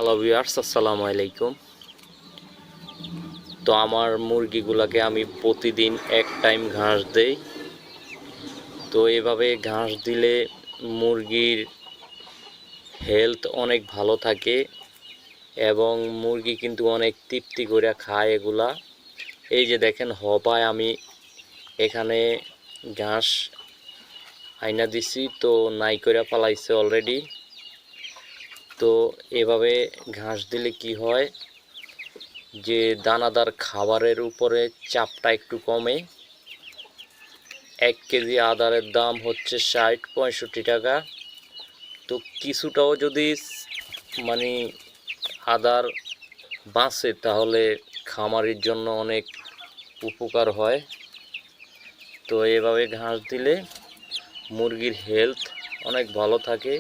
Hello viewers, আসসালামু আলাইকুম। তো আমার মুরগিগুলোকে আমি প্রতিদিন এক টাইম ঘাস দেই। তো এভাবে ঘাস দিলে মুরগির হেলথ অনেক ভালো থাকে এবং মুরগি কিন্তু অনেক তৃপ্তি করে খায় এগুলা। এই যে দেখেন হবায় আমি এখানে ঘাস আইনা দিছি, তো নাই করে পালাইছে অলরেডি। তো এভাবে ঘাস দিলে কি হয় যে দানাদার খাবারের উপরে চাপটা একটু কমে। 1 কেজি আদারের দাম হচ্ছে 60-65 টাকা। তো কিছুটাও যদি মানে আদার বাঁচে তাহলে খামারির জন্য অনেক উপকার হয়। তো এভাবে ঘাস দিলে মুরগির হেলথ অনেক ভালো থাকে।